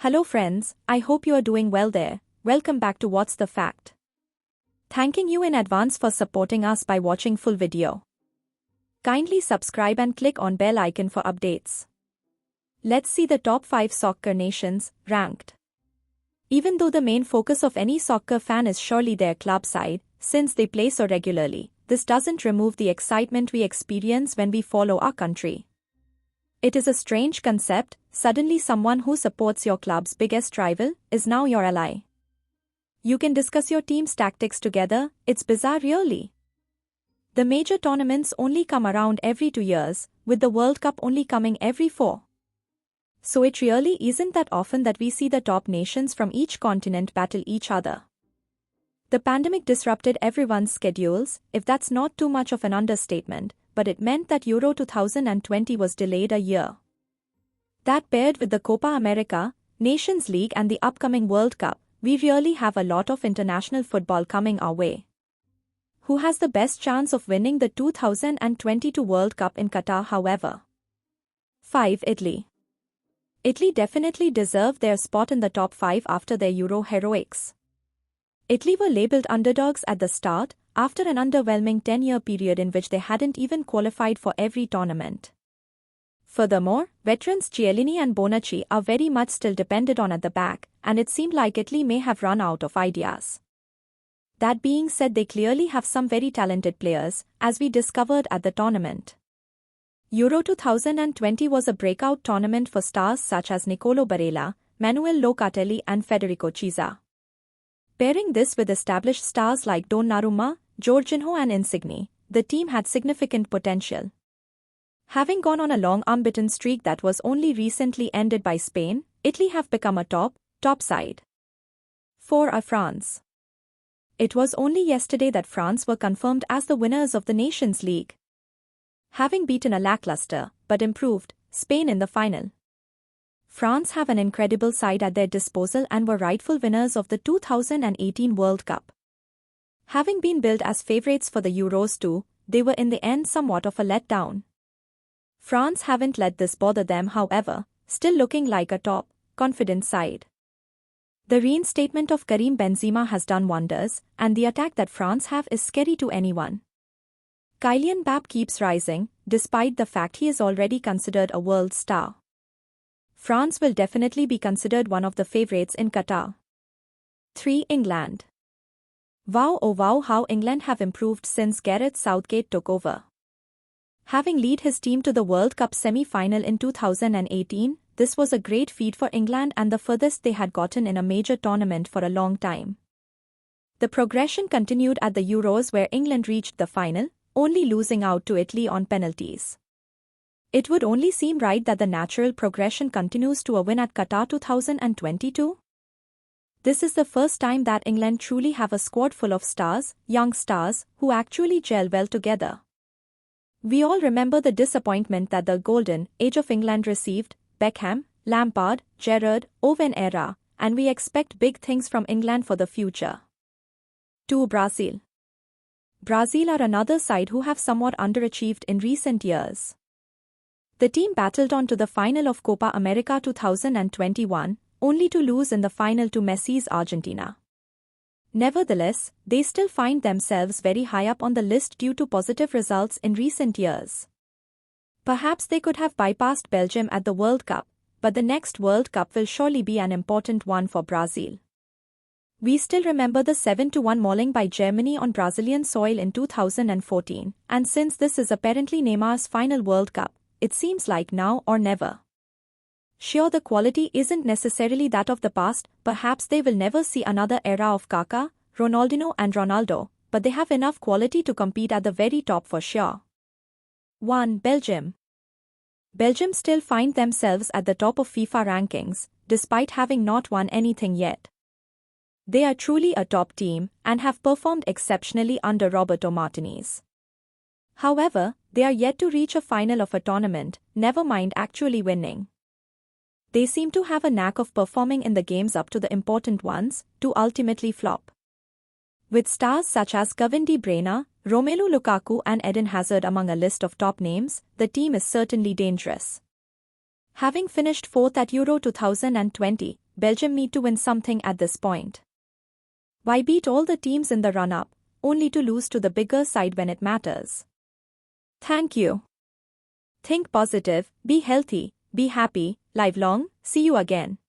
Hello friends, I hope you are doing well there. Welcome back to What's the Fact. Thanking you in advance for supporting us by watching full video. Kindly subscribe and click on bell icon for updates. Let's see the top 5 soccer nations, ranked. Even though the main focus of any soccer fan is surely their club side, since they play so regularly, this doesn't remove the excitement we experience when we follow our country. It is a strange concept, suddenly someone who supports your club's biggest rival is now your ally. You can discuss your team's tactics together, it's bizarre really. The major tournaments only come around every 2 years, with the World Cup only coming every 4. So it really isn't that often that we see the top nations from each continent battle each other. The pandemic disrupted everyone's schedules, if that's not too much of an understatement, but it meant that Euro 2020 was delayed a year. That paired with the Copa America, Nations League and the upcoming World Cup, we really have a lot of international football coming our way. Who has the best chance of winning the 2022 World Cup in Qatar however? 5. Italy. Italy definitely deserve their spot in the top 5 after their Euro heroics. Italy were labelled underdogs at the start, after an underwhelming 10-year period in which they hadn't even qualified for every tournament. Furthermore, veterans Chiellini and Bonucci are very much still depended on at the back, and it seemed like Italy may have run out of ideas. That being said, they clearly have some very talented players, as we discovered at the tournament. Euro 2020 was a breakout tournament for stars such as Nicolo Barella, Manuel Locatelli and Federico Chiesa. Pairing this with established stars like Donnarumma, Jorginho and Insigne, the team had significant potential. Having gone on a long unbeaten streak that was only recently ended by Spain, Italy have become a top side. 4. France. It was only yesterday that France were confirmed as the winners of the Nations League, having beaten a lackluster, but improved, Spain in the final. France have an incredible side at their disposal and were rightful winners of the 2018 World Cup. Having been billed as favourites for the Euros too, they were in the end somewhat of a letdown. France haven't let this bother them however, still looking like a top, confident side. The reinstatement of Karim Benzema has done wonders, and the attack that France have is scary to anyone. Kylian Mbappé keeps rising, despite the fact he is already considered a world star. France will definitely be considered one of the favourites in Qatar. 3. England. Wow oh wow how England have improved since Gareth Southgate took over. Having led his team to the World Cup semi-final in 2018, this was a great feat for England and the furthest they had gotten in a major tournament for a long time. The progression continued at the Euros where England reached the final, only losing out to Italy on penalties. It would only seem right that the natural progression continues to a win at Qatar 2022. This is the first time that England truly have a squad full of stars, young stars, who actually gel well together. We all remember the disappointment that the golden age of England received, Beckham, Lampard, Gerrard, Owen era, and we expect big things from England for the future. 2. Brazil. Brazil are another side who have somewhat underachieved in recent years. The team battled on to the final of Copa America 2021, only to lose in the final to Messi's Argentina. Nevertheless, they still find themselves very high up on the list due to positive results in recent years. Perhaps they could have bypassed Belgium at the World Cup, but the next World Cup will surely be an important one for Brazil. We still remember the 7-1 mauling by Germany on Brazilian soil in 2014, and since this is apparently Neymar's final World Cup, it seems like now or never. Sure, the quality isn't necessarily that of the past, perhaps they will never see another era of Kaká, Ronaldinho and Ronaldo, but they have enough quality to compete at the very top for sure. 1. Belgium. Belgium still find themselves at the top of FIFA rankings, despite having not won anything yet. They are truly a top team, and have performed exceptionally under Roberto Martinez. However, they are yet to reach a final of a tournament, never mind actually winning. They seem to have a knack of performing in the games up to the important ones, to ultimately flop. With stars such as Kevin De Bruyne, Romelu Lukaku and Eden Hazard among a list of top names, the team is certainly dangerous. Having finished fourth at Euro 2020, Belgium need to win something at this point. Why beat all the teams in the run-up, only to lose to the bigger side when it matters? Thank you. Think positive, be healthy, be happy, live long, see you again.